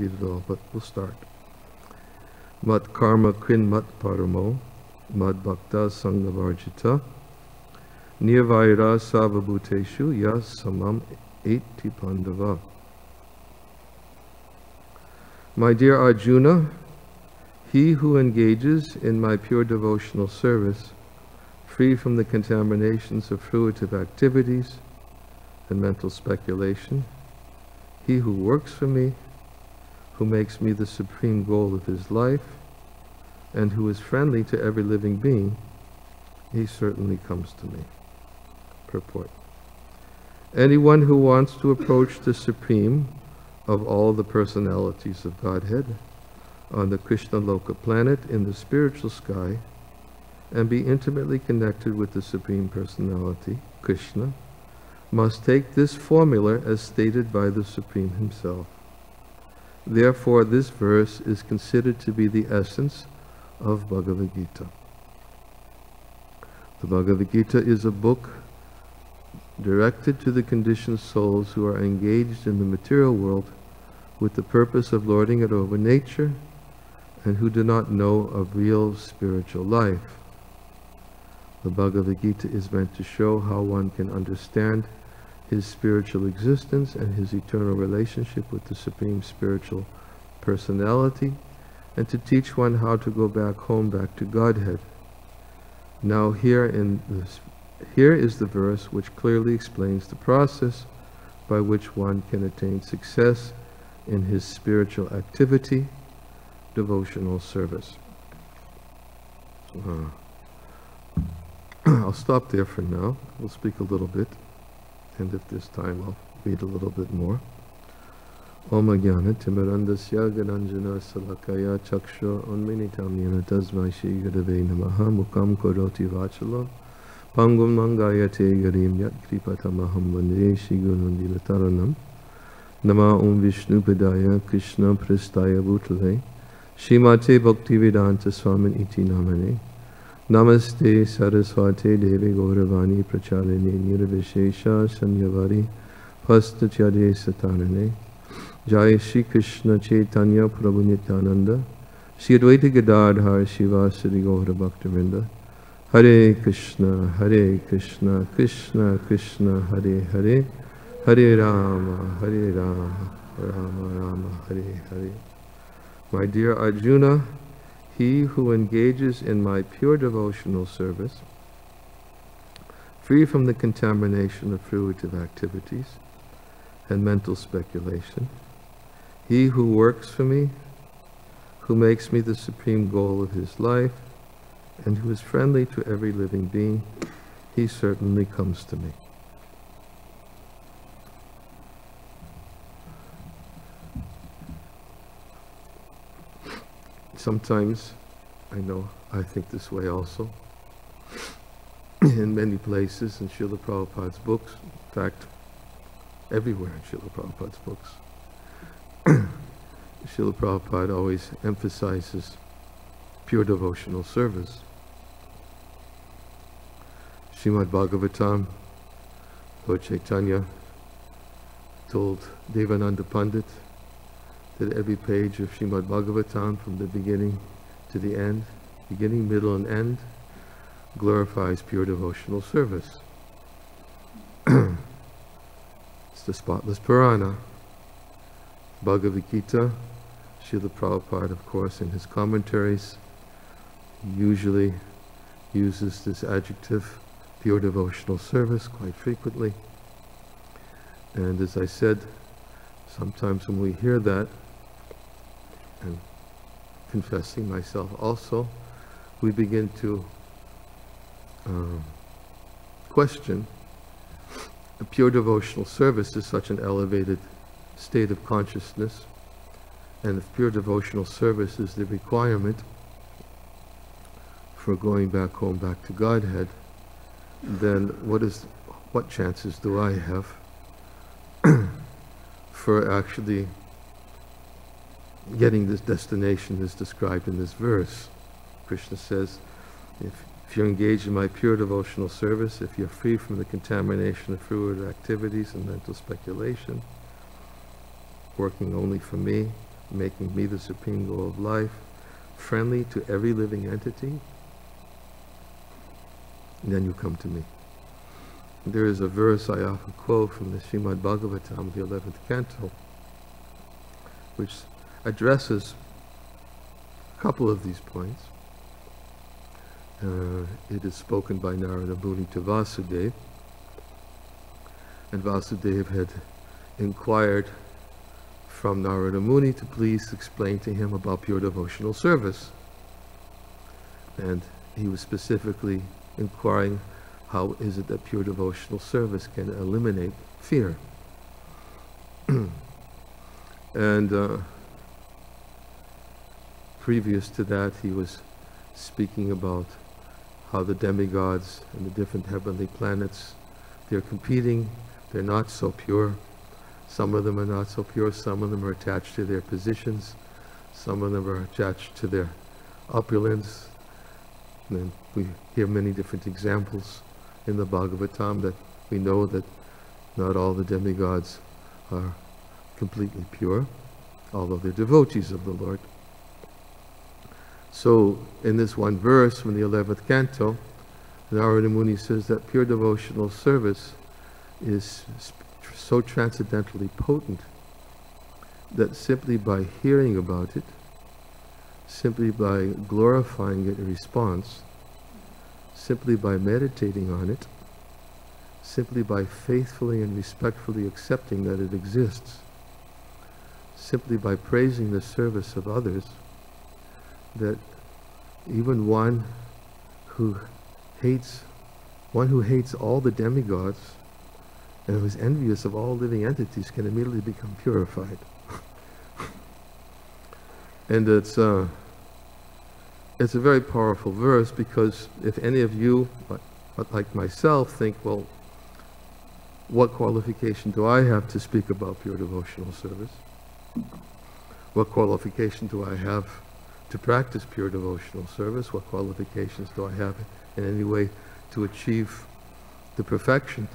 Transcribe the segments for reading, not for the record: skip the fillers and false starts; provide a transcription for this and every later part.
read it all, but we'll start. Mat karma krin mat paramo, mad bhakta sangavarjita, nirvaira savabhuteshu yas samam eti pandava. My dear Arjuna, he who engages in my pure devotional service, free from the contaminations of fruitive activities and mental speculation, he who works for me, who makes me the supreme goal of his life, and who is friendly to every living being, he certainly comes to me. Purport. Anyone who wants to approach the supreme of all the personalities of Godhead on the Krishna Loka planet in the spiritual sky, and be intimately connected with the Supreme Personality, Krishna, must take this formula as stated by the Supreme Himself. Therefore, this verse is considered to be the essence of Bhagavad Gita. The Bhagavad Gita is a book directed to the conditioned souls who are engaged in the material world with the purpose of lording it over nature, and who do not know of real spiritual life. The Bhagavad Gita is meant to show how one can understand his spiritual existence and his eternal relationship with the Supreme Spiritual Personality, and to teach one how to go back home, back to Godhead. Now here is the verse which clearly explains the process by which one can attain success in his spiritual activity, devotional service. I'll stop there for now. We'll speak a little bit, and if there's time I'll read a little bit more. Om Jnana Timirandasya Gananjana Salakaya Chaksha Unminitam Yena Tasmai Shri Gurave Namaha Mukam Karoti Vachalam Pangum Mangayate Garim Yat Kripatamaham Vande Shri Gurundilatharanam Nama Om Vishnu Padaya Krishna Prestaya Bhutale Shrimate Bhaktivedanta Swamin Iti Namane Namaste Saraswate Devi Gauravani Prachalini Nirvishesha Sanyavari Pastatyade Satanane Jai Shri Krishna Chaitanya Prabhu Nityananda Shri Advaita Gadadhar Shivasari Gaura Bhaktivinoda Hare Krishna Krishna Krishna Hare Hare Hare Rama Rama Rama Hare Hare. My dear Arjuna, he who engages in my pure devotional service, free from the contamination of fruitive activities and mental speculation, he who works for me, who makes me the supreme goal of his life, and who is friendly to every living being, he certainly comes to me. Sometimes, I think this way also, in many places in Srila Prabhupada's books, in fact, everywhere in Srila Prabhupada's books, Srila Prabhupada always emphasizes pure devotional service. Srimad Bhagavatam, Lord Chaitanya told Devananda Pandit that every page of Srimad Bhagavatam from the beginning to the end, beginning, middle, and end, glorifies pure devotional service. It's the spotless Purana. Bhagavad Gita, Srila Prabhupada, of course, in his commentaries, usually uses this adjective, pure devotional service, quite frequently. And as I said, sometimes when we hear that, and confessing myself also, we begin to question a pure devotional service is such an elevated state of consciousness, and if pure devotional service is the requirement for going back home, back to Godhead, then what chances do I have for actually getting this destination as described in this verse? Krishna says, if you're engaged in my pure devotional service, if you're free from the contamination of fruitive activities and mental speculation, working only for me, making me the supreme goal of life, friendly to every living entity, then you come to me. There is a verse I often quote from the Srimad Bhagavatam, the 11th canto, which addresses a couple of these points. It is spoken by Narada Muni to Vasudeva, and Vasudeva had inquired from Narada Muni to please explain to him about pure devotional service. And he was specifically inquiring, how is it that pure devotional service can eliminate fear? And previous to that, he was speaking about how the demigods and the different heavenly planets, they're competing, they're not so pure. Some of them are not so pure, some of them are attached to their positions, some of them are attached to their opulence. And we hear many different examples in the Bhagavatam that we know that not all the demigods are completely pure, although they're devotees of the Lord. So in this one verse from the 11th canto, Narada Muni says that pure devotional service is so transcendently potent that simply by hearing about it, simply by glorifying it in response, simply by meditating on it, simply by faithfully and respectfully accepting that it exists, simply by praising the service of others, that even one who hates all the demigods and who is envious of all living entities can immediately become purified. And it's a very powerful verse, because if any of you, like myself, think, well, what qualification do I have to speak about pure devotional service? What qualification do I have to practice pure devotional service? What qualifications do I have in any way to achieve the perfection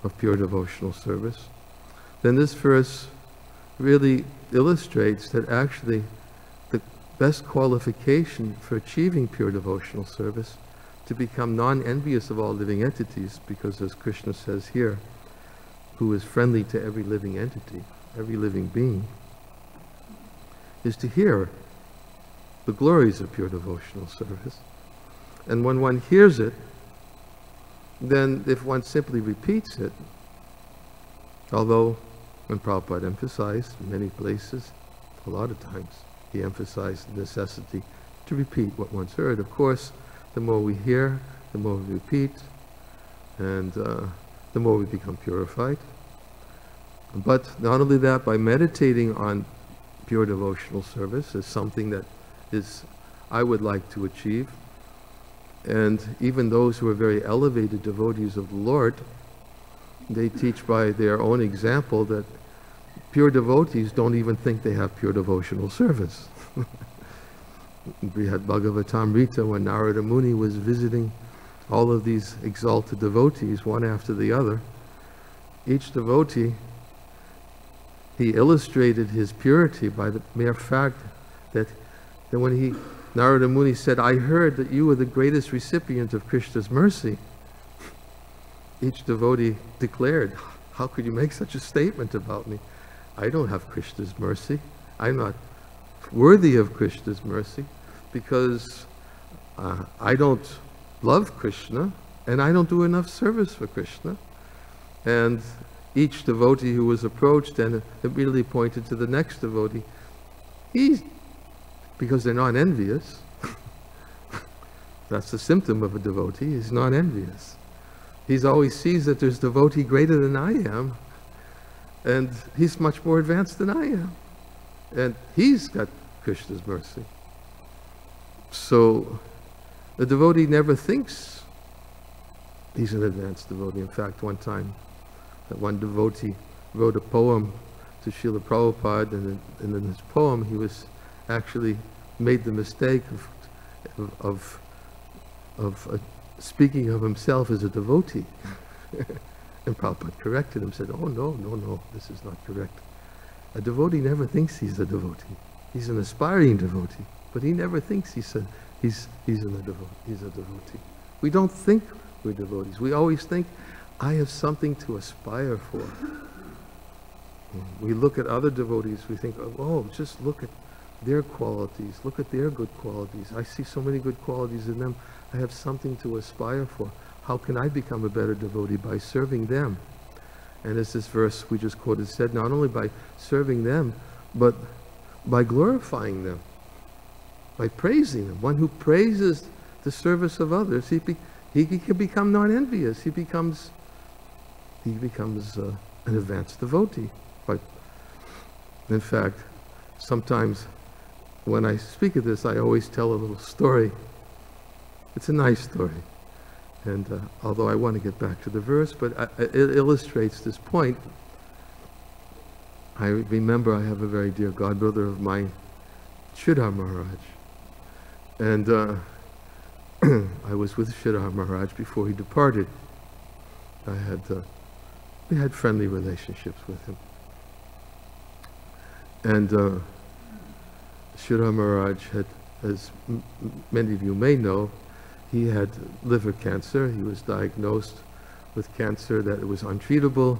of pure devotional service? Then this verse really illustrates that actually the best qualification for achieving pure devotional service, to become non-envious of all living entities, because as Krishna says here, who is friendly to every living entity, every living being, is to hear the glories of pure devotional service. And when one hears it, then if one simply repeats it, although when Prabhupada emphasized in many places, a lot of times, he emphasized the necessity to repeat what one's heard. Of course, the more we hear, the more we repeat, and the more we become purified. But not only that, by meditating on pure devotional service is something that I would like to achieve. And even those who are very elevated devotees of the Lord, they teach by their own example that pure devotees don't even think they have pure devotional service. We had Bhagavatamrita when Narada Muni was visiting all of these exalted devotees, one after the other. Each devotee, he illustrated his purity by the mere fact that when Narada Muni said, "I heard that you were the greatest recipient of Krishna's mercy," each devotee declared, "How could you make such a statement about me? I don't have Krishna's mercy. I'm not worthy of Krishna's mercy, because I don't love Krishna and I don't do enough service for Krishna." And each devotee who was approached and immediately pointed to the next devotee. Because they're not envious. That's the symptom of a devotee. He's not envious. He always sees that there's a devotee greater than I am, and he's much more advanced than I am, and he's got Krishna's mercy. So the devotee never thinks he's an advanced devotee. In fact, one time, that one devotee wrote a poem to Srila Prabhupada, and in his poem he was actually made the mistake of speaking of himself as a devotee. And Prabhupada corrected him, said, "Oh, no, this is not correct." A devotee never thinks he's a devotee. He's an aspiring devotee, but he never thinks he's a devotee. We don't think we're devotees. We always think, I have something to aspire for. We look at other devotees, we think, oh, just look at their qualities, look at their good qualities. I see so many good qualities in them. I have something to aspire for. How can I become a better devotee? By serving them. And as this verse we just quoted said, not only by serving them, but by glorifying them, by praising them. One who praises the service of others, he can become non-envious. He becomes an advanced devotee. But in fact, sometimes when I speak of this, I always tell a little story. It's a nice story. And although I want to get back to the verse, but it illustrates this point. I remember I have a very dear godbrother of mine, Sridhar Maharaj. And I was with Sridhar Maharaj before he departed. We had friendly relationships with him. And Sridhar Maharaj had, as many of you may know, he had liver cancer. He was diagnosed with cancer that it was untreatable,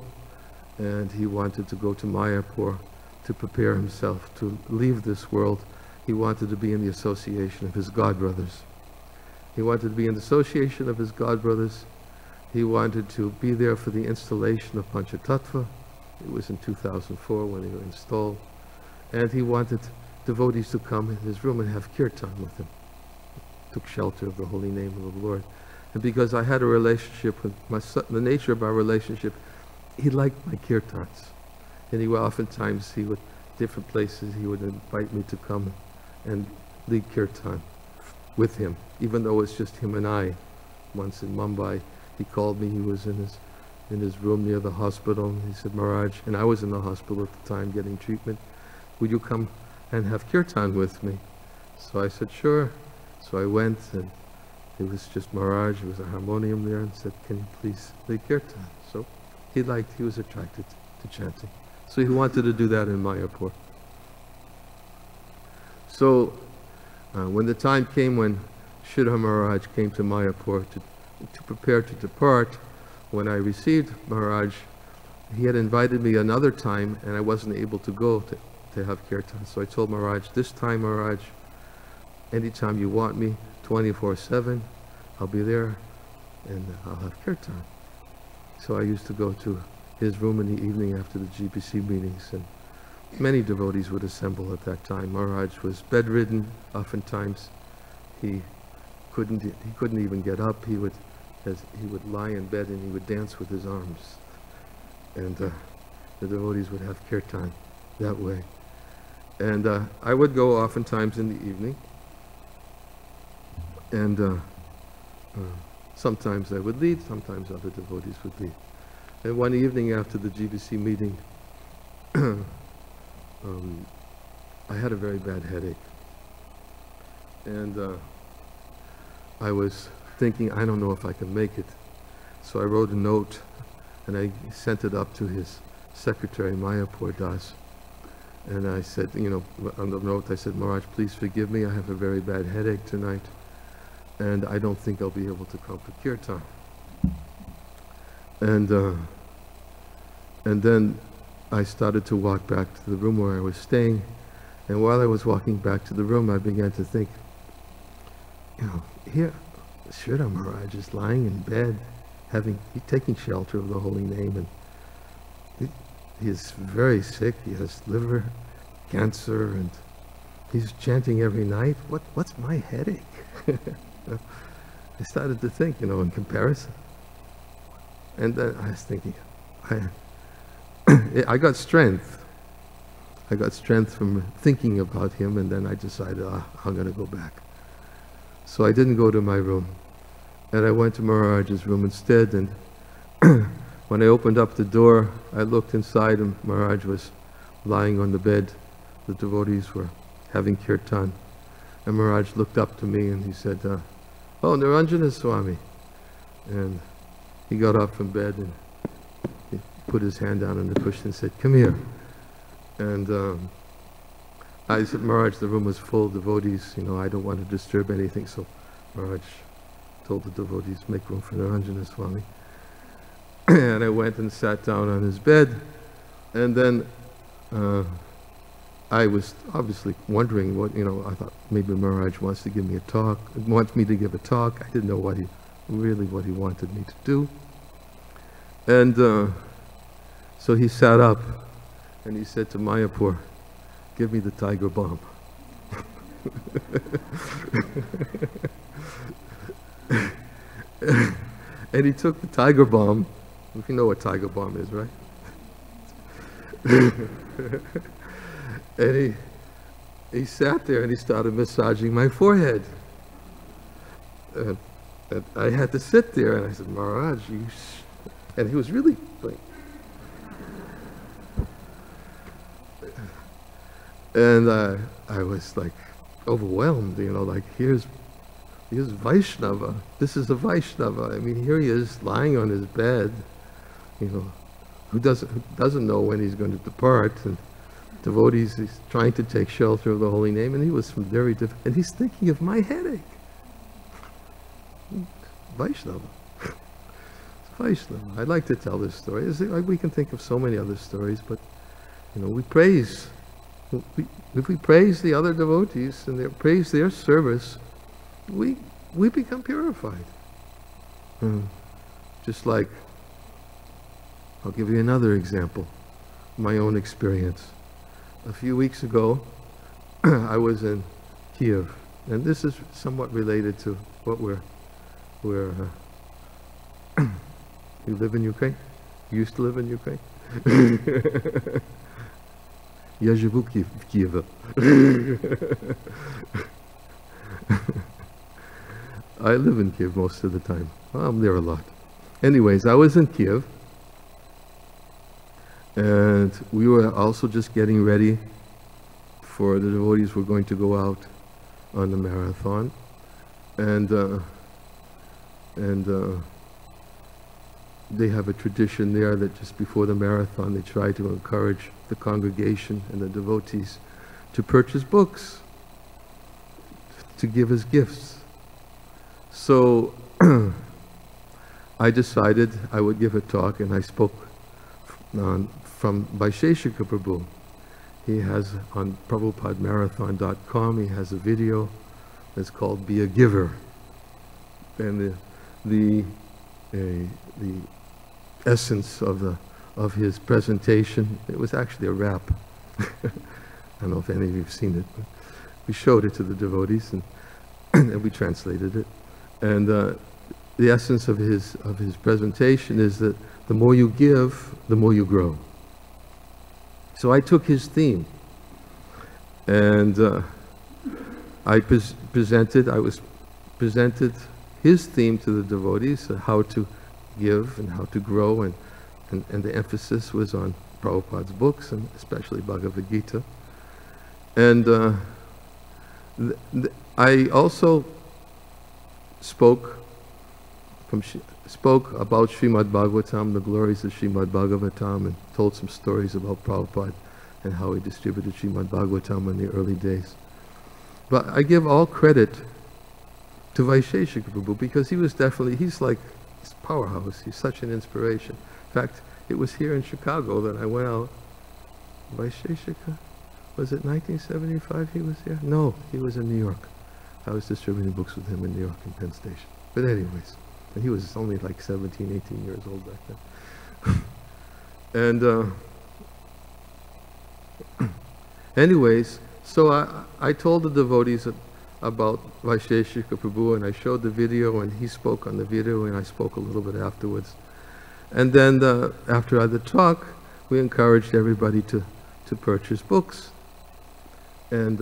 and he wanted to go to Mayapur to prepare himself to leave this world. He wanted to be in the association of his godbrothers. He wanted to be in the association of his godbrothers. He wanted to be there for the installation of Panchatattva. It was in 2004 when they were installed. And he wanted devotees to come in his room and have kirtan with him. Took shelter of the holy name of the Lord. And because I had a relationship with my son, the nature of our relationship, he liked my kirtans. And oftentimes, different places, he would invite me to come and lead kirtan with him, even though it's just him and I. Once in Mumbai, he called me. He was in his room near the hospital. And he said, Maharaj, and I was in the hospital at the time getting treatment, would you come and have kirtan with me? So I said, sure. So I went, and it was just Maharaj. There was a harmonium there, and said, can you please lead kirtan? So he was attracted to chanting. So he wanted to do that in Mayapur. So when the time came when Sridhar Maharaj came to Mayapur to prepare to depart, when I received Maharaj, he had invited me another time, and I wasn't able to go to have kirtan. So I told Maharaj, this time, Maharaj, anytime you want me, 24/7, I'll be there, and I'll have kirtan. So I used to go to his room in the evening after the GBC meetings, and many devotees would assemble at that time. Maharaj was bedridden. Oftentimes, he couldn't even get up. He would lie in bed and he would dance with his arms, and the devotees would have kirtan that way. And I would go oftentimes in the evening. And sometimes I would lead, sometimes other devotees would lead. And one evening after the GBC meeting, I had a very bad headache. And I was thinking, I don't know if I can make it. So I wrote a note, and I sent it up to his secretary, Mayapur Das. And I said, on the note, I said, Maharaj, please forgive me. I have a very bad headache tonight, and I don't think I'll be able to come to kirtan. And then I started to walk back to the room where I was staying, and while I was walking back to the room, I began to think, here, Sridhar Maharaj is lying in bed, he's taking shelter of the holy name, and he's very sick. He has liver cancer, and he's chanting every night. What's my headache? I started to think, in comparison. And then I was thinking, I got strength. I got strength from thinking about him, and then I decided, I'm going to go back. So I didn't go to my room, and I went to Maharaj's room instead, and when I opened up the door, I looked inside, and Maharaj was lying on the bed. The devotees were having kirtan. And Maharaj looked up to me and he said, oh, Niranjana Swami. And he got up from bed and he put his hand down on the cushion and said, come here. And I said, Maharaj, the room was full of devotees, you know, I don't want to disturb anything. So Maharaj told the devotees, make room for Niranjana Swami. And I went and sat down on his bed. And then I was obviously wondering what, you know, I thought maybe Maharaj wants to give me a talk, wants me to give a talk. I didn't know what he wanted me to do. And so he sat up and he said to Mayapur, give me the tiger balm. And he took the tiger balm. If you know what tiger balm is, right? And he sat there and he started massaging my forehead. And I had to sit there, and I said, Maharaj, and he was really like, and I was like overwhelmed, you know, like here's Vaishnava. This is a Vaishnava. I mean, here he is lying on his bed, you know, who doesn't know when he's going to depart, and devotees, he's trying to take shelter of the holy name, and he was from very different, and he's thinking of my headache. Vaishnava. It's Vaishnava. I'd like to tell this story. We can think of so many other stories, but you know, we praise. If we praise the other devotees and praise their service, we become purified. Just like, I'll give you another example, my own experience. A few weeks ago, I was in Kiev, and this is somewhat related to what you live in Ukraine? You used to live in Ukraine? Я живу в Киеве. I live in Kiev most of the time. I'm there a lot. Anyways, I was in Kiev, and we were also just getting ready for the devotees were going to go out on the marathon, and they have a tradition there that just before the marathon they try to encourage the congregation and the devotees to purchase books to give as gifts. So I decided I would give a talk, and I spoke from Vaisheshika Prabhu. He has on PrabhupadaMarathon.com, he has a video that's called Be a Giver. And the essence of his presentation, it was actually a rap. I don't know if any of you have seen it, but we showed it to the devotees, and we translated it. And the essence of his presentation is that the more you give, the more you grow. So I took his theme, and I presented his theme to the devotees, how to give and how to grow, and the emphasis was on Prabhupada's books, and especially Bhagavad Gita. And I also spoke about Srimad Bhagavatam, the glories of Srimad Bhagavatam, and told some stories about Prabhupada and how he distributed Srimad Bhagavatam in the early days. But I give all credit to Vaisheshika Prabhu, because he's like this powerhouse. He's such an inspiration. In fact, it was here in Chicago that I went out. Vaisheshika, was it 1975 he was here? No, he was in New York. I was distributing books with him in New York in Penn Station. But anyways, and he was only like 17, 18 years old back then. And anyways, so I told the devotees about Vaisheshika Prabhu, and I showed the video, and he spoke on the video, and I spoke a little bit afterwards. And then after the talk, we encouraged everybody to purchase books. And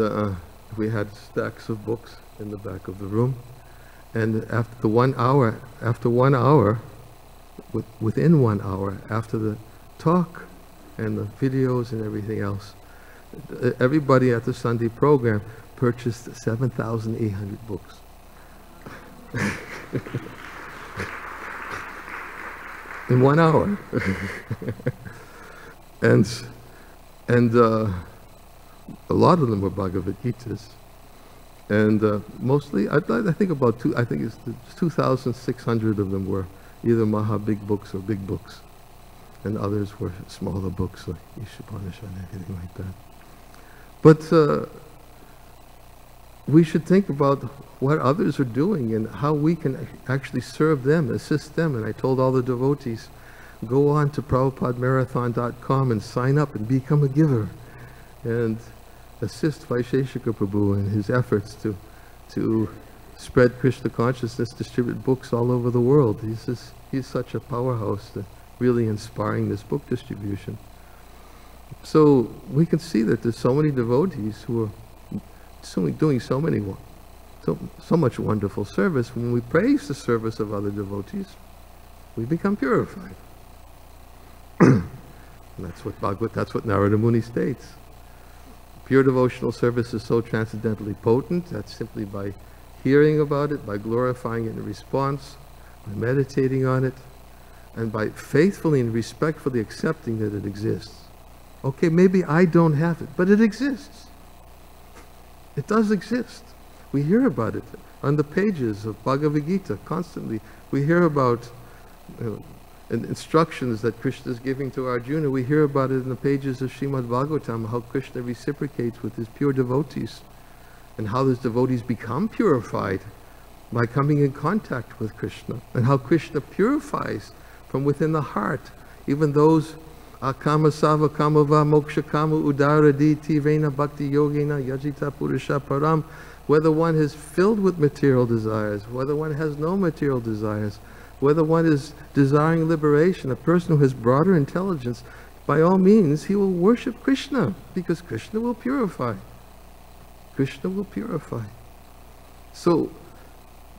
we had stacks of books in the back of the room. And after 1 hour, within 1 hour, after the talk and the videos and everything else, everybody at the Sunday program purchased 7,800 books. In 1 hour. And a lot of them were Bhagavad Gitas. And mostly, I think about 2,600 of them were either Maha big books or big books. And others were smaller books like Ishopanishad and everything like that. But we should think about what others are doing and how we can actually serve them, assist them. And I told all the devotees, go on to PrabhupadaMarathon.com and sign up and become a giver. And assist Vaisheshika Prabhu in his efforts to spread Krishna consciousness, distribute books all over the world. He's such a powerhouse, really inspiring this book distribution. So we can see that there's so many devotees who are doing so much wonderful service. When we praise the service of other devotees, we become purified. And that's what Narada Muni states. Pure devotional service is so transcendently potent that simply by hearing about it, by glorifying it in response, by meditating on it, and by faithfully and respectfully accepting that it exists. Okay, maybe I don't have it, but it exists. It does exist. We hear about it on the pages of Bhagavad Gita constantly. We hear about instructions that Krishna is giving to Arjuna. We hear about it in the pages of Srimad Bhagavatam, how Krishna reciprocates with his pure devotees, and how those devotees become purified by coming in contact with Krishna, and how Krishna purifies from within the heart even those Kama Sava Kamava Moksha Kama Udaradi Tivena Bhakti Yogena Yajita Purusha Param, whether one is filled with material desires, whether one has no material desires, whether one is desiring liberation, a person who has broader intelligence, by all means he will worship Krishna, because Krishna will purify. Krishna will purify. So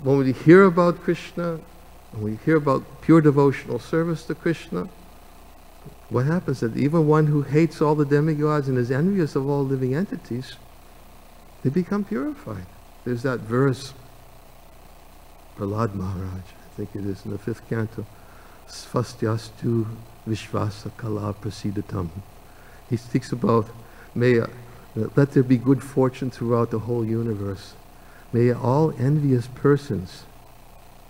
when we hear about Krishna, when we hear about pure devotional service to Krishna, what happens is that even one who hates all the demigods and is envious of all living entities, they become purified. There's that verse, Prahlad Maharaj, I think it is in the 5th canto, Svastyastu Vishvasa Kala Prasidatam. He speaks about, let there be good fortune throughout the whole universe. May all envious persons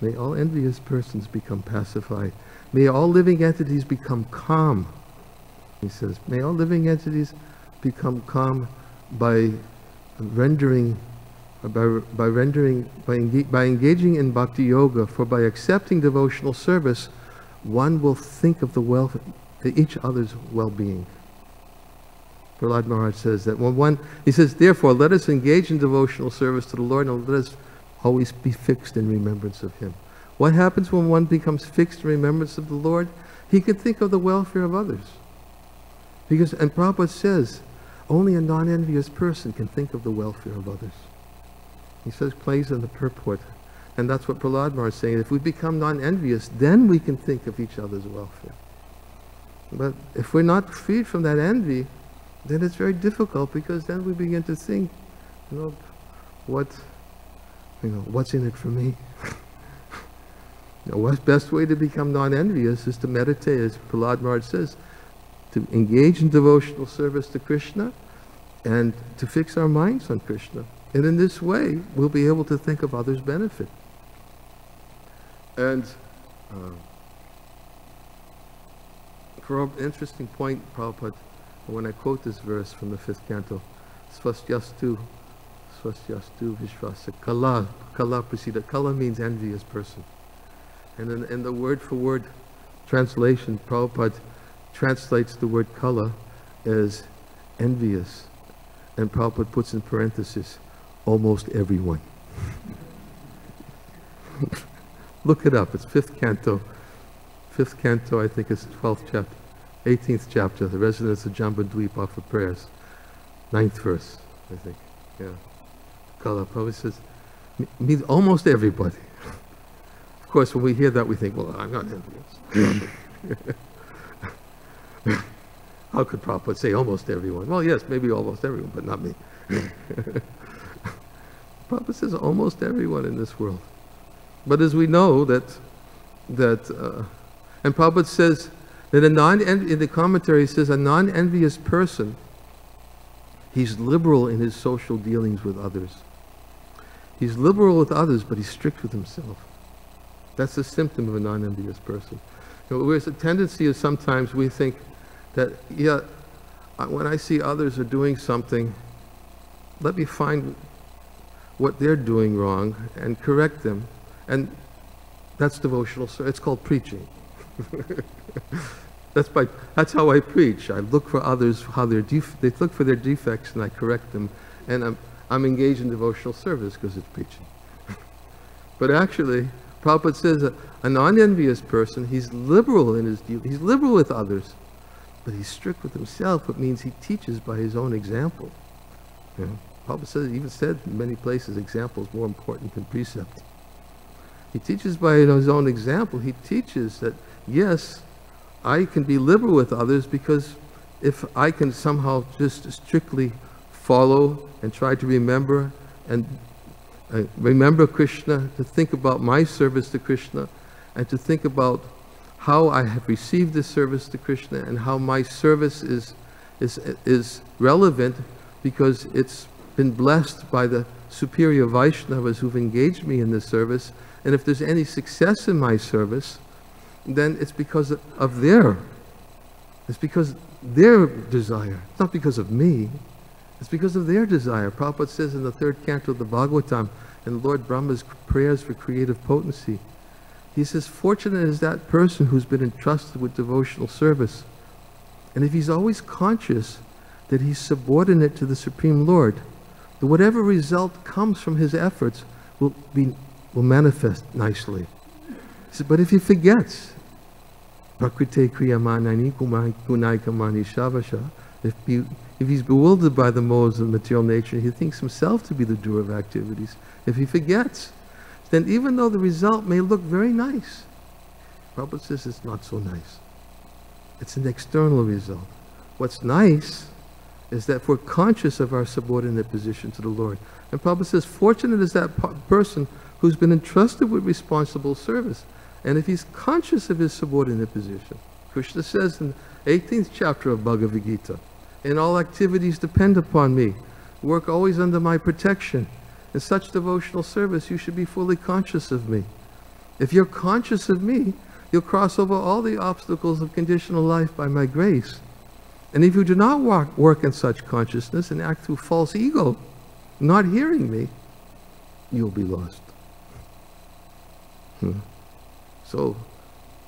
become pacified. May all living entities become calm. He says, may all living entities become calm by engaging in bhakti yoga. For by accepting devotional service, one will think of each other's well-being. Prahlad Maharaj says that he says, therefore, let us engage in devotional service to the Lord, and let us always be fixed in remembrance of Him. What happens when one becomes fixed in remembrance of the Lord? He can think of the welfare of others. And Prabhupada says, only a non-envious person can think of the welfare of others. He says, plays in the purport. And that's what Prahlad Maharaj is saying. If we become non-envious, then we can think of each other's welfare. But if we're not freed from that envy, then it's very difficult, because then we begin to think, what's in it for me? The best way to become non-envious is to meditate, as Prahlad Maharaj says, to engage in devotional service to Krishna and to fix our minds on Krishna. And in this way, we'll be able to think of others' benefit. And for an interesting point, Prabhupada, when I quote this verse from the 5th canto, Svastyastu Vishvasa Kala Prasida. Kala means envious person. And in the word-for-word translation, Prabhupada translates the word kala as envious. And Prabhupada puts in parenthesis, almost everyone. Look it up. It's 5th canto. 5th canto, I think it's 12th chapter. 18th chapter, the residents of Jambudweep offer prayers. 9th verse, I think. Yeah. Kala, Prabhupada says, means almost everybody. Of course, when we hear that, we think, well, I'm not envious. How could Prabhupada say almost everyone? Well, yes, maybe almost everyone, but not me. Prabhupada says almost everyone in this world. But as we know and Prabhupada says that in the commentary, he says a non-envious person He's liberal in his social dealings with others. He's liberal with others, but he's strict with himself. That's a symptom of a non-envious person. Whereas the tendency is sometimes we think that, yeah, when I see others are doing something, let me find what they're doing wrong and correct them. And that's devotional service. It's called preaching. That's how I preach. I look for others, they look for their defects, and I correct them. And I'm engaged in devotional service because it's preaching. But actually, Prabhupada says that a non-envious person, he's liberal in his deal. He's liberal with others, but he's strict with himself. It means he teaches by his own example. You know? Prabhupada says, even said in many places, example is more important than precept. He teaches by his own example. He teaches that, yes, I can be liberal with others because if I can somehow just strictly follow and try to remember and remember Krishna, to think about my service to Krishna, and to think about how I have received this service to Krishna and how my service is relevant because it's been blessed by the superior Vaishnavas who've engaged me in this service. And if there's any success in my service, then it's because of their desire. It's not because of me. It's because of their desire. Prabhupada says in the 3rd canto of the Bhagavatam, in Lord Brahma's prayers for creative potency, he says, fortunate is that person who's been entrusted with devotional service. And if he's always conscious that he's subordinate to the Supreme Lord, that whatever result comes from his efforts will manifest nicely. He said, but if he forgets, Prakrite kriyamanani kunaikamani shavasha, if he's bewildered by the modes of material nature, he thinks himself to be the doer of activities. If he forgets, then even though the result may look very nice, Prabhupada says it's not so nice. It's an external result. What's nice is that we're conscious of our subordinate position to the Lord. And Prabhupada says, fortunate is that person who's been entrusted with responsible service. And if he's conscious of his subordinate position, Krishna says in the 18th chapter of Bhagavad Gita, in all activities depend upon me. Work always under my protection. In such devotional service, you should be fully conscious of me. If you're conscious of me, you'll cross over all the obstacles of conditional life by my grace. And if you do not work in such consciousness and act through false ego, not hearing me, you'll be lost. So,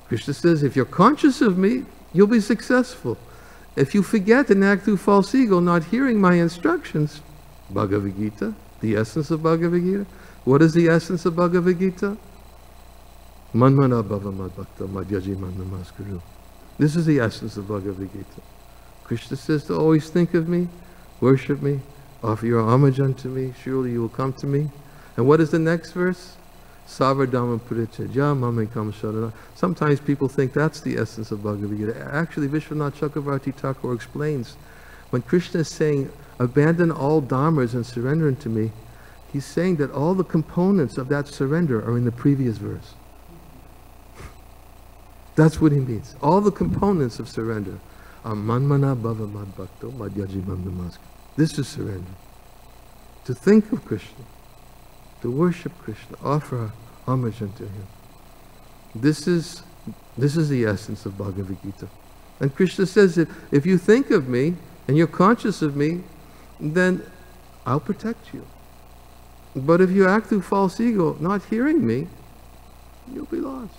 Krishna says, if you're conscious of me, you'll be successful. If you forget and act through false ego, not hearing my instructions, Bhagavad Gita, the essence of Bhagavad Gita. What is the essence of Bhagavad Gita? Manmana bhava madbhakta madhyaji namaskuru. This is the essence of Bhagavad Gita. Krishna says to always think of me, worship me, offer your homage unto me, surely you will come to me. And what is the next verse? Savardhamam purichajya mamekam sharana. Sometimes people think that's the essence of Bhagavad Gita. Actually, Vishwanath Chakravarti Thakur explains, when Krishna is saying, abandon all dharmas and surrender unto me, he's saying that all the components of that surrender are in the previous verse. That's what he means. All the components of surrender are manmana bhava madbhakto madhyaji mam namaskar. This is surrender. To think of Krishna, to worship Krishna, offer homage unto him. This is the essence of Bhagavad Gita. And Krishna says that if you think of me and you're conscious of me, then I'll protect you. But if you act through false ego, not hearing me, you'll be lost.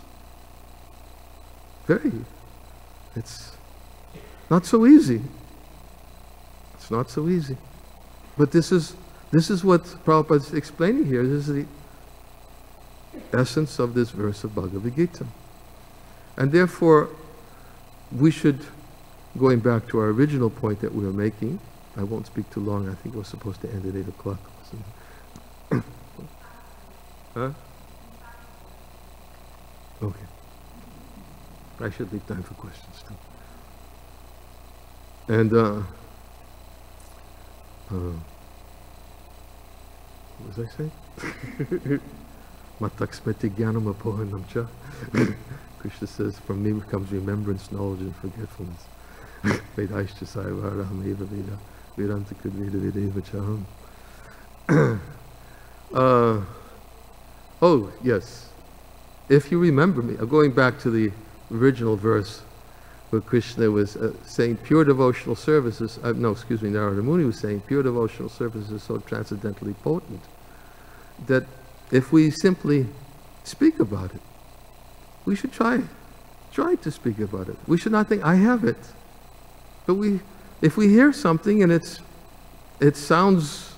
It's not so easy. It's not so easy. But this is what Prabhupada is explaining here. This is the essence of this verse of Bhagavad Gita. And therefore, we should, going back to our original point that we were making, I won't speak too long. I think we're supposed to end at 8 o'clock. Huh? Okay. I should leave time for questions too. And what was I saying? Mataksmeti jnanam apohanam cha. Krishna says, from me comes remembrance, knowledge, and forgetfulness. Vedaishcha saivara hameva veda. Vedanta Kudveda Vedeva Chaham. Oh, yes. If you remember me, going back to the original verse where Krishna was saying pure devotional services, Narada Muni was saying pure devotional service is so transcendently potent that if we simply speak about it, we should try to speak about it. We should not think, I have it. But if we hear something and it sounds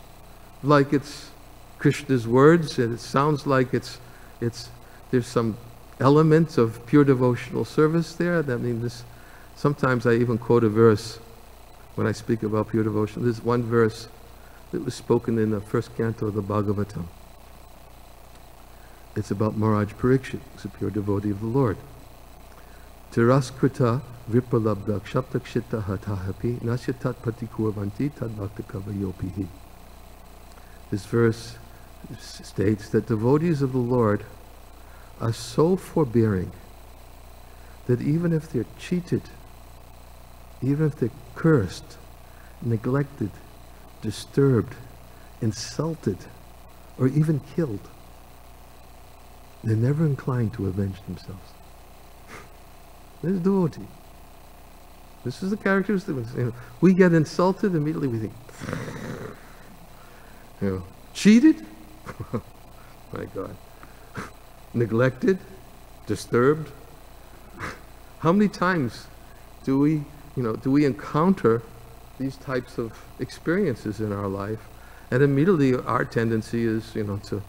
like it's Krishna's words, and it sounds like there's some elements of pure devotional service there. I mean, sometimes I even quote a verse when I speak about pure devotion. There's one verse that was spoken in the first canto of the Bhagavatam. It's about Maharaj Parikshit, who's a pure devotee of the Lord. Tiraskrita vipalabdak shaptakshita hatahapi nasyatat patikurvanti tadbhakta kavayopihi. This verse states that devotees of the Lord are so forbearing that even if they're cheated, even if they're cursed, neglected, disturbed, insulted, or even killed, they're never inclined to avenge themselves. This is devotee. This is the characteristic. We get insulted, immediately we think, cheated? My God. Neglected? Disturbed? How many times do we encounter these types of experiences in our life, and immediately our tendency is, to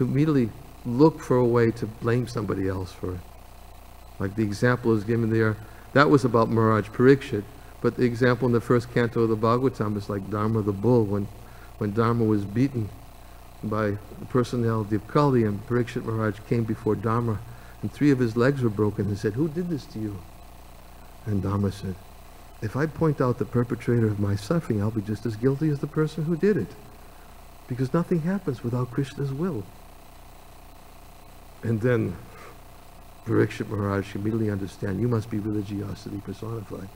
immediately look for a way to blame somebody else for it. Like the example is given there, that was about Maharaj Parikshit, but the example in the first canto of the Bhagavatam is like Dharma the bull, when Dharma was beaten by the personality of Kali, and Parikshit Maharaj came before Dharma, and 3 of his legs were broken, and said, "Who did this to you?" And Dharma said, "If I point out the perpetrator of my suffering, I'll be just as guilty as the person who did it. Because nothing happens without Krishna's will." And then Parikshit Maharaj immediately understand, you must be religiosity personified.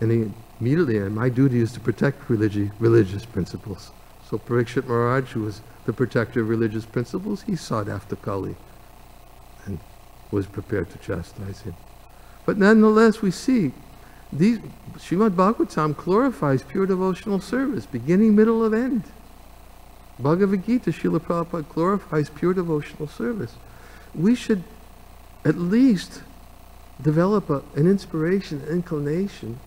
And he immediately, and my duty is to protect religious principles. So Parikshit Maharaj, who was the protector of religious principles, he sought after Kali and was prepared to chastise him. But nonetheless, we see Srimad Bhagavatam glorifies pure devotional service, beginning, middle, and end. Bhagavad Gita, Srila Prabhupada glorifies pure devotional service. We should at least develop an inspiration, an inclination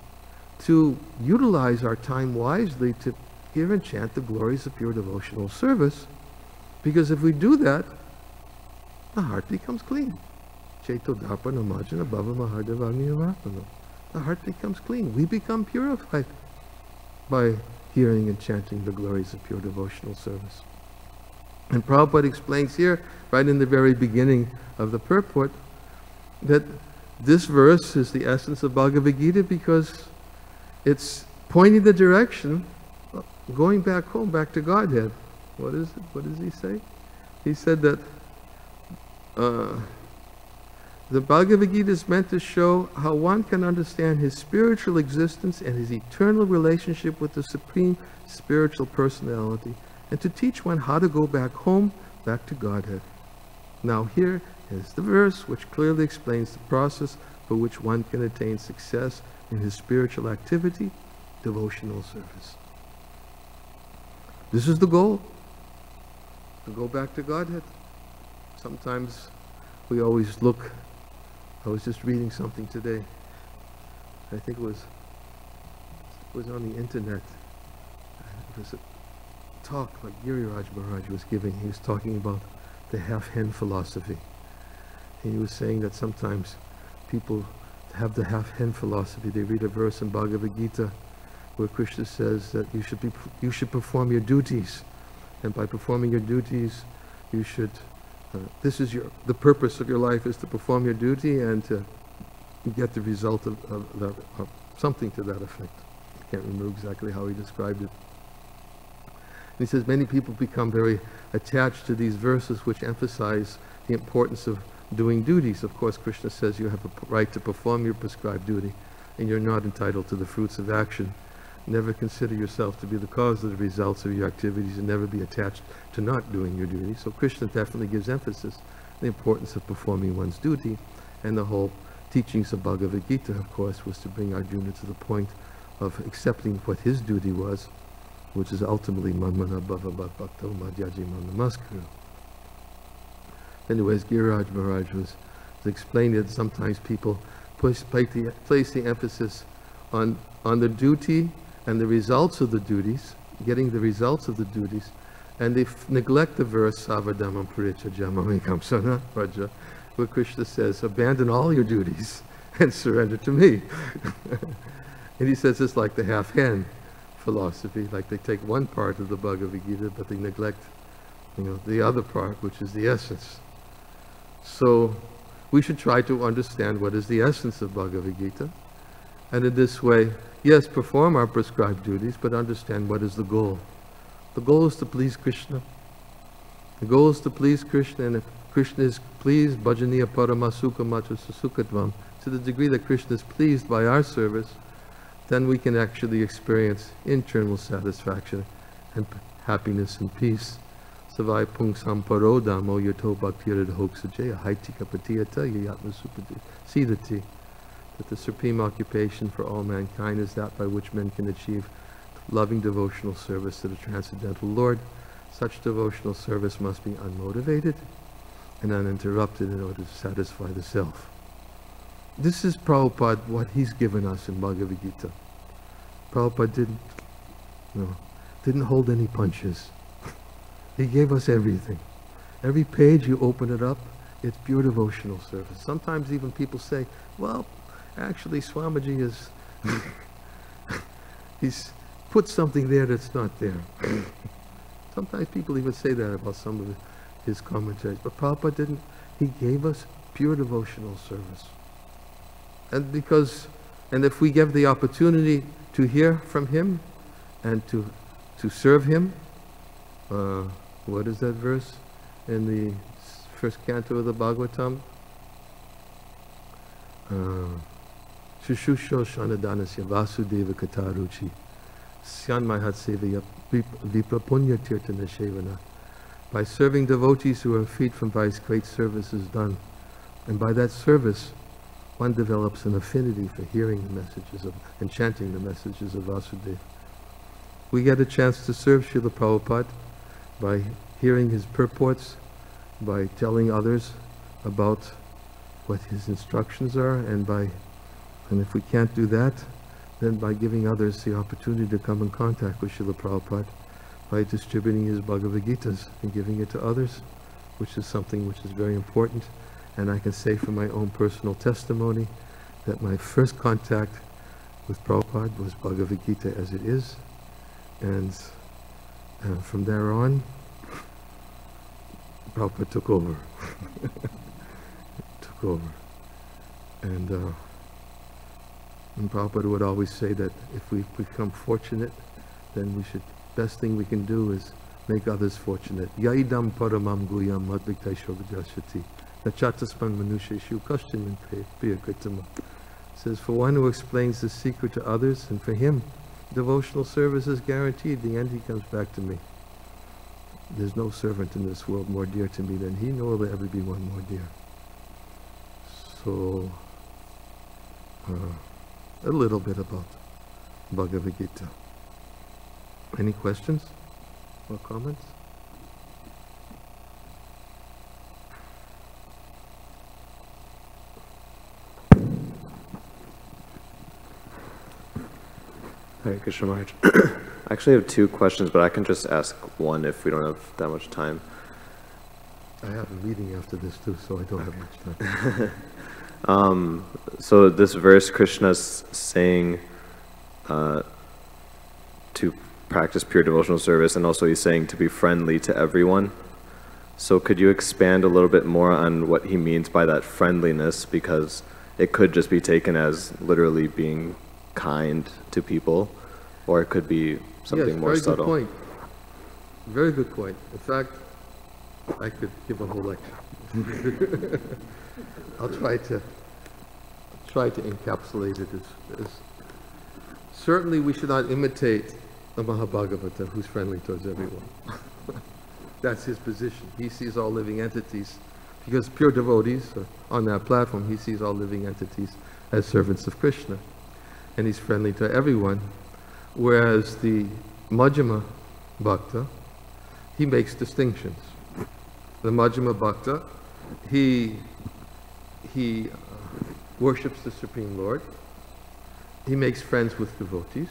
to utilize our time wisely to hear and chant the glories of pure devotional service. Because if we do that, the heart becomes clean. Cheto Dharpana Majana Bhava Mahardavani Avarpana. The heart becomes clean. We become purified by hearing and chanting the glories of pure devotional service. And Prabhupada explains here, right in the very beginning of the purport, that this verse is the essence of Bhagavad Gita because it's pointing the direction, going back home, back to Godhead. What is it? What does he say? He said that the Bhagavad Gita is meant to show how one can understand his spiritual existence and his eternal relationship with the Supreme Spiritual Personality, and to teach one how to go back home, back to Godhead. Now here is the verse which clearly explains the process for which one can attain success in his spiritual activity, devotional service. This is the goal, to go back to Godhead. Sometimes we always look. I was just reading something today. I think it was on the internet. It was a talk like Giriraj Maharaj was giving. He was talking about the half-hen philosophy. And he was saying that sometimes people have the half-hen philosophy. They read a verse in Bhagavad Gita where Krishna says that you should perform your duties, and by performing your duties, you should. The purpose of your life is to perform your duty and to get the result of something to that effect. I can't remember exactly how he described it. And he says many people become very attached to these verses which emphasize the importance of doing duties. Of course, Krishna says you have a right to perform your prescribed duty, and you're not entitled to the fruits of action. Never consider yourself to be the cause of the results of your activities and never be attached to not doing your duty. So Krishna definitely gives emphasis on the importance of performing one's duty, and the whole teachings of Bhagavad Gita, of course, was to bring Arjuna to the point of accepting what his duty was, which is ultimately Manmana Bhava Bhakto Madhyajimana Namaskara. Anyways, Giriraj Maharaj was explaining that sometimes people place the emphasis on the duty and the results of the duties, getting the results of the duties, and they neglect the verse Savadamam Paricha Jamamikam Sana Raja, where Krishna says, abandon all your duties and surrender to me. And he says it's like the half-hand philosophy, like they take one part of the Bhagavad Gita, but they neglect, the other part, which is the essence. So we should try to understand what is the essence of Bhagavad Gita, and in this way, yes, perform our prescribed duties, but understand what is the goal. The goal is to please Krishna. The goal is to please Krishna, and if Krishna is pleased, bhajaniya paramasuka matra susukatvam, to the degree that Krishna is pleased by our service, then we can actually experience internal satisfaction and happiness and peace. Savai pungsam parodamo yato bhaktirad hoksajaya haitika patiyata yayatma supati. Siddhati, that the supreme occupation for all mankind is that by which men can achieve loving devotional service to the Transcendental Lord. Such devotional service must be unmotivated and uninterrupted in order to satisfy the self. This is Prabhupada, what he's given us in Bhagavad Gita. Prabhupada didn't hold any punches. He gave us everything. Every page you open it up, it's pure devotional service. Sometimes even people say, well, actually Swamiji is, he's put something there that's not there. Sometimes people even say that about some of his commentaries. But Prabhupada didn't. He gave us pure devotional service. And if we give the opportunity to hear from him and to serve him, what is that verse in the first canto of the Bhagavatam? Shushusho Shanadanasya Vasudeva Kataruchi Syan Mahatsevaya Viprapunya Tirtana Shevana. By serving devotees who are freed from vice, great service is done. And by that service, one develops an affinity for hearing the messages and chanting the messages of Vasudeva. We get a chance to serve Srila Prabhupada by hearing his purports, by telling others about what his instructions are, and if we can't do that, then by giving others the opportunity to come in contact with Srila Prabhupada by distributing his Bhagavad Gitas and giving it to others, which is something which is very important. And I can say from my own personal testimony that my first contact with Prabhupada was Bhagavad Gita as it is, and from there on, Prabhupada took over. Took over. And Prabhupada would always say that if we become fortunate, then best thing we can do is make others fortunate. Yaidam paramam guyam madviktai shogajashati. Nachatasman manusheshu kashtin priyakritama. Says, for one who explains the secret to others, and for him, devotional service is guaranteed. The end he comes back to me. There's no servant in this world more dear to me than he, nor will there ever be one more dear. So, a little bit about Bhagavad Gita. Any questions or comments? Hare Krishna Maharaj. I actually have two questions, but I can just ask one if we don't have that much time. I have a meeting after this too, so I don't have much time. So this verse, Krishna's saying to practice pure devotional service, and also he's saying to be friendly to everyone. So could you expand a little bit more on what he means by that friendliness, because it could just be taken as literally being kind to people, or it could be something more subtle. Yes, very good point. In fact, I could give a whole lecture. I'll try to encapsulate it as Certainly we should not imitate the Mahabhagavata who's friendly towards everyone. That's his position. He sees all living entities, because pure devotees are on that platform, he sees all living entities as servants of Krishna. And he's friendly to everyone. Whereas the Majjhima Bhakta, he makes distinctions. The Majjhima Bhakta, he worships the Supreme Lord. He makes friends with devotees.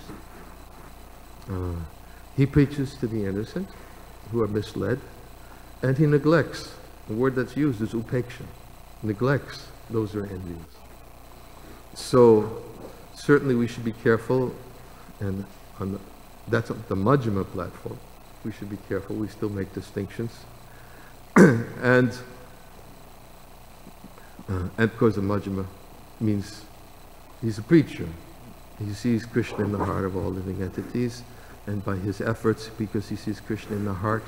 He preaches to the innocent who are misled. And he neglects, the word that's used is upeksha, neglects those who are envious. So certainly we should be careful, and that's the Majjhima platform. We should be careful, we still make distinctions. And of course the Majjhima means he's a preacher. He sees Krishna in the heart of all living entities, and by his efforts, because he sees Krishna in the heart,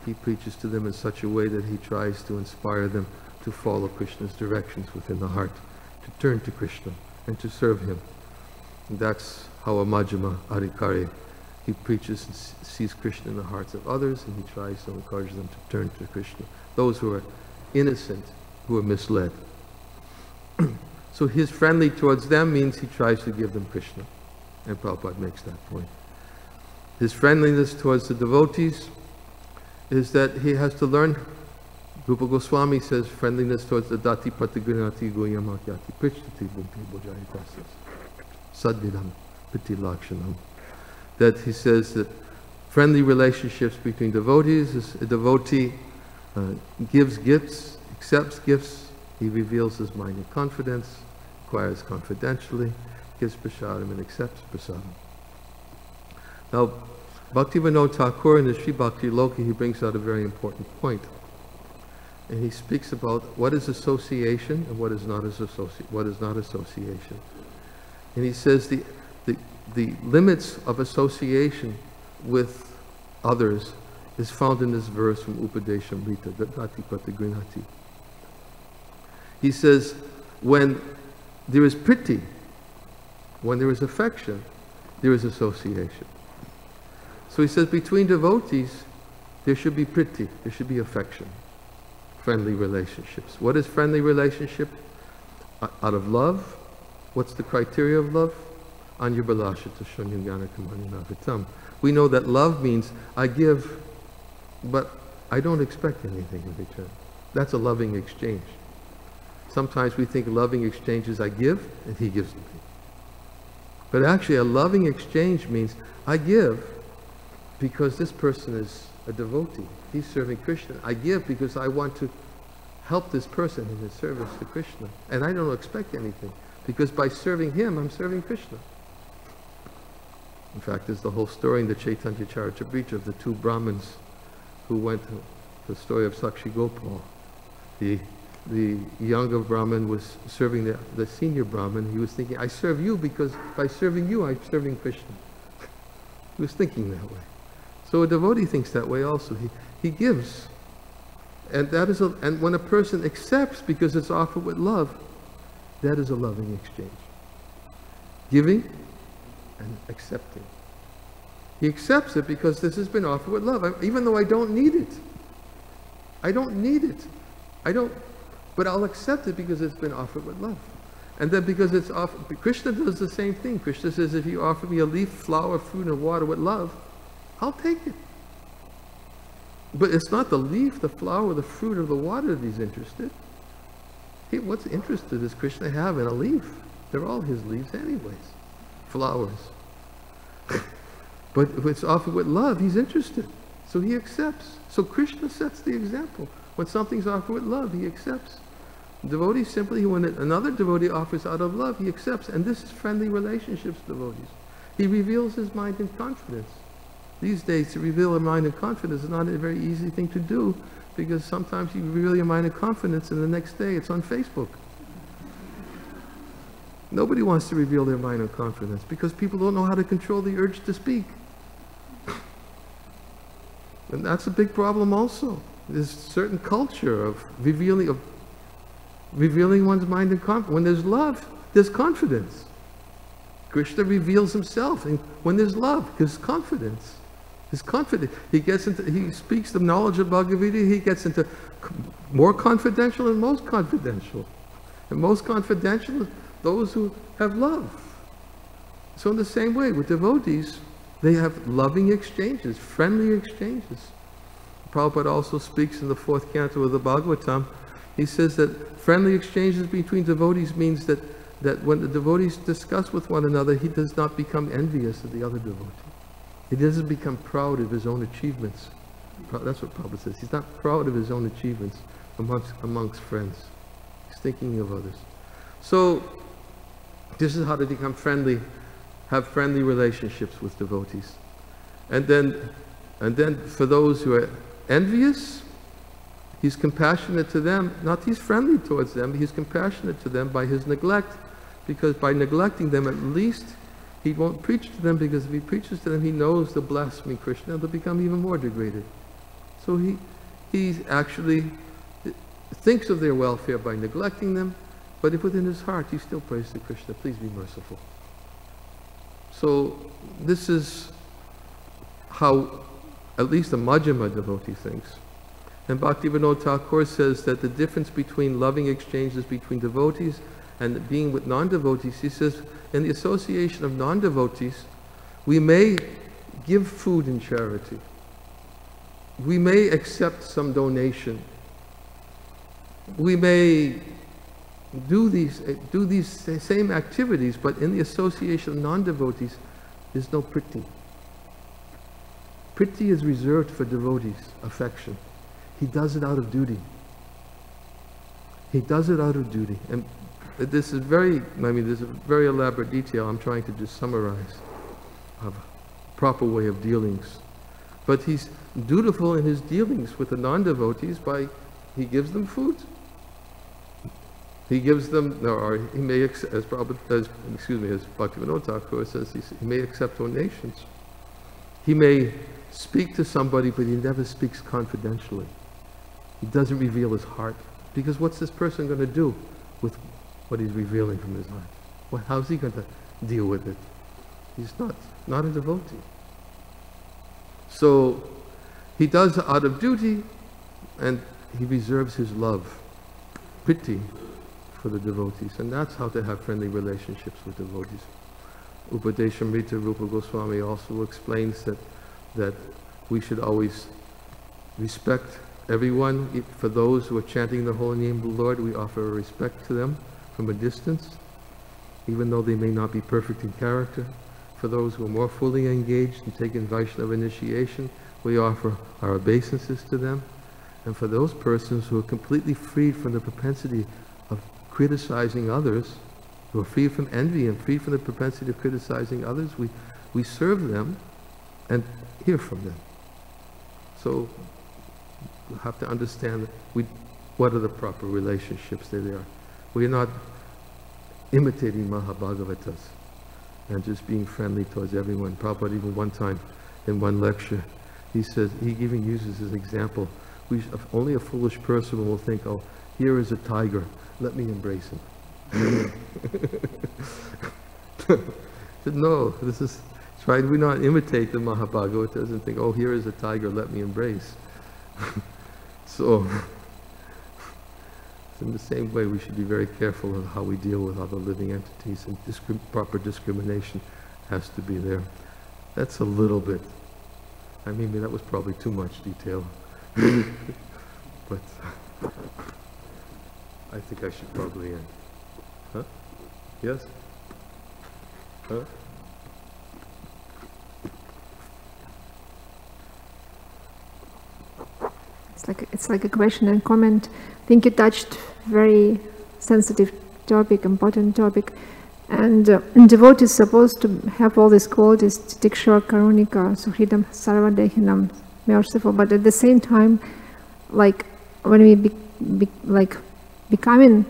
he preaches to them in such a way that he tries to inspire them to follow Krishna's directions within the heart, to turn to Krishna and to serve him. And that's how a Majjhima Adhikari, he preaches and sees Krishna in the hearts of others, and he tries to encourage them to turn to Krishna. Those who are innocent, who are misled. So his friendly towards them means he tries to give them Krishna. And Prabhupada makes that point. His friendliness towards the devotees is that he has to learn. Rupa Goswami says friendliness towards the dati pratigrinati goyamakyati prichtati bhukti bhojayitasis sadvidam piti lakshanam. That he says that friendly relationships between devotees is a devotee gives gifts, accepts gifts, he reveals his mind in confidence, acquires confidentially, gives prasadam and accepts prasadam. Now, Bhaktivinoda Thakur in the Sri Bhakti Loka, he brings out a very important point. And he speaks about what is association and what is not association. And he says the limits of association with others is found in this verse from Upadeshamrita, Dadati Pratigrinati. He says, when there is priti, when there is affection, there is association. So he says between devotees, there should be priti, there should be affection, friendly relationships. What is friendly relationship? Out of love. What's the criteria of love? Anyurbalashita shanyagana kamaninavitam. We know that love means I give, but I don't expect anything in return. That's a loving exchange. Sometimes we think loving exchange is I give and he gives to me. But actually a loving exchange means I give because this person is a devotee. He's serving Krishna. I give because I want to help this person in his service to Krishna. And I don't expect anything, because by serving him, I'm serving Krishna. In fact, there's the whole story in the Chaitanya Charitamrita of the two Brahmins who went to the story of Sakshi Gopal. The younger Brahmin was serving the senior Brahmin. He was thinking, I serve you because by serving you, I'm serving Krishna. He was thinking that way. So a devotee thinks that way also. He gives. And that is and when a person accepts because it's offered with love, that is a loving exchange. Giving and accepting. He accepts it because this has been offered with love, even though I don't need it. I don't need it. But I'll accept it because it's been offered with love. And then because it's offered, Krishna does the same thing. Krishna says, if you offer me a leaf, flower, fruit, and water with love, I'll take it. But it's not the leaf, the flower, the fruit, or the water that he's interested. What's interested does Krishna have in a leaf? They're all his leaves anyways. Flowers. But if it's offered with love, he's interested. So he accepts. So Krishna sets the example. When something's offered with love, he accepts. Devotee simply, when another devotee offers out of love, he accepts. And this is friendly relationships, devotees. He reveals his mind in confidence. These days, to reveal a mind in confidence is not a very easy thing to do, because sometimes you reveal your mind in confidence and the next day it's on Facebook. Nobody wants to reveal their mind in confidence because people don't know how to control the urge to speak. And that's a big problem also. There's a certain culture of revealing one's mind in confidence. When there's love, there's confidence. Krishna reveals himself, and when there's love, his confidence. He speaks the knowledge of Bhagavad Gita, he gets into more confidential and most confidential. And most confidential is those who have love. So in the same way, with devotees, they have loving exchanges, friendly exchanges. Prabhupada also speaks in the 4th canto of the Bhagavatam. He says that friendly exchanges between devotees means that when the devotees discuss with one another, he does not become envious of the other devotee. He doesn't become proud of his own achievements. That's what Prabhupada says. He's not proud of his own achievements amongst friends. He's thinking of others. So this is how to become friendly, have friendly relationships with devotees. And then for those who are envious, he's compassionate to them. Not he's friendly towards them, he's compassionate to them by his neglect. Because by neglecting them, at least he won't preach to them, because if he preaches to them, he knows they'll blaspheme Krishna, they'll become even more degraded. So he actually thinks of their welfare by neglecting them, but if within his heart he still prays to Krishna, please be merciful. So this is how at least a Majjhima devotee thinks. And Bhaktivinoda Thakur says that the difference between loving exchanges between devotees and being with non-devotees, he says, in the association of non-devotees, we may give food in charity. We may accept some donation. We may do these same activities, but in the association of non-devotees, there's no priti. Priti is reserved for devotees, affection. He does it out of duty. He does it out of duty. And this is there's a very elaborate detail I'm trying to just summarize of a proper way of dealings. But he's dutiful in his dealings with the non-devotees by, he gives them food. He gives them, or he may, as Bhaktivinoda Thakur says, he may accept donations. He may speak to somebody, but he never speaks confidentially. He doesn't reveal his heart. Because what's this person going to do with what he's revealing from his heart? Well, how's he going to deal with it? He's not a devotee. So he does out of duty, and he reserves his love, priti, for the devotees. And that's how to have friendly relationships with devotees. Upadeshamrita Rupa Goswami also explains that we should always respect everyone. For those who are chanting the holy name of the Lord, we offer respect to them from a distance, even though they may not be perfect in character. For those who are more fully engaged in taking Vaishnava initiation, we offer our obeisances to them. And for those persons who are completely freed from the propensity of criticizing others, who are free from envy and free from the propensity of criticizing others, we serve them and hear from them. So you have to understand what are the proper relationships that they are. We are not imitating Mahabhagavatas and just being friendly towards everyone. Prabhupada even one time in one lecture, he says, he even uses his example, only a foolish person will think, oh, here is a tiger, let me embrace him. No, this is, try we not imitate the Mahabhagavatas and think, oh, here is a tiger, let me embrace. So, in the same way, we should be very careful of how we deal with other living entities, and proper discrimination has to be there. That's a little bit, I mean, that was probably too much detail. But I think I should probably end. Huh? Yes? Huh? It's like a question and comment. I think you touched very sensitive topic, important topic, and devotee is supposed to have all these qualities: Titikshva, Karunika, Suhridam, Sarvadehinam, merciful. But at the same time, like when we becoming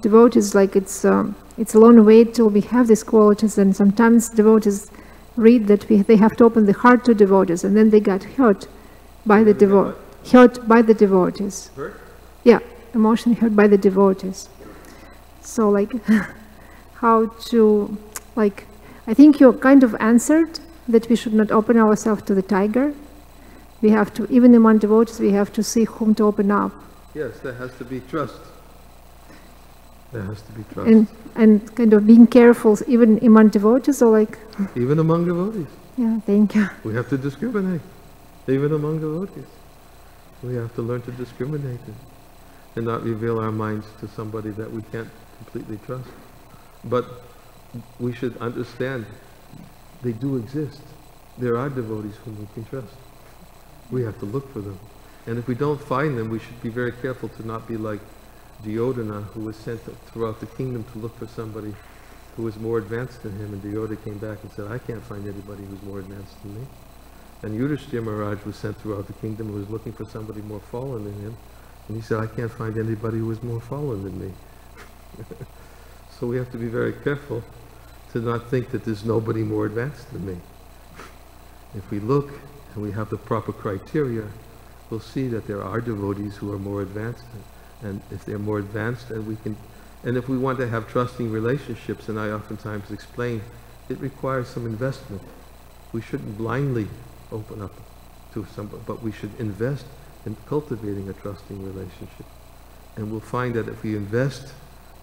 devotees, like it's a long way till we have these qualities, and sometimes devotees read that they have to open the heart to devotees, and then they got hurt by the devotees. Hurt by the devotees. Hurt? Yeah, emotionally hurt by the devotees. So like, how to like I think you kind of answered that we should not open ourselves to the tiger. We have to, even among devotees, we have to see whom to open up. Yes, there has to be trust. There has to be trust. And kind of being careful even among devotees, or like... Even among devotees. Yeah, thank you. We have to discriminate. Even among devotees. We have to learn to discriminate and not reveal our minds to somebody that we can't completely trust. But we should understand they do exist. There are devotees whom we can trust. We have to look for them. And if we don't find them, we should be very careful to not be like Duryodhana, who was sent throughout the kingdom to look for somebody who was more advanced than him, and Duryodhana came back and said, I can't find anybody who's more advanced than me. And Yudhishthira Maharaj was sent throughout the kingdom and was looking for somebody more fallen than him, and he said, I can't find anybody who is more fallen than me. So we have to be very careful to not think that there's nobody more advanced than me. If we look and we have the proper criteria, we'll see that there are devotees who are more advanced, and if they're more advanced, and if we want to have trusting relationships, and I oftentimes explain, it requires some investment. We shouldn't blindly open up to somebody, but we should invest in cultivating a trusting relationship. And we'll find that if we invest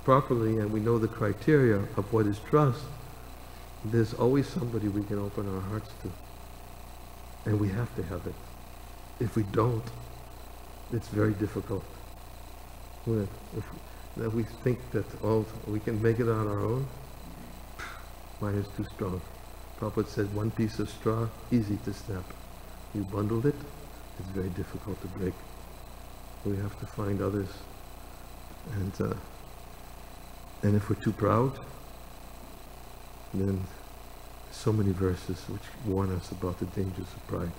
properly and we know the criteria of what is trust, there's always somebody we can open our hearts to. And we have to have it. If we don't, it's very difficult. If we think that we can make it on our own, mine is too strong. Prabhupada said, one piece of straw, easy to snap. You bundled it, it's very difficult to break. We have to find others. And if we're too proud, then so many verses which warn us about the dangers of pride.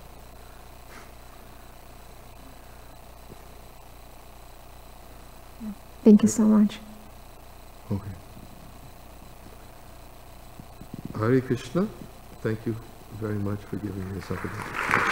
Thank you so much. Okay. Hare Krishna. Thank you very much for giving me this opportunity.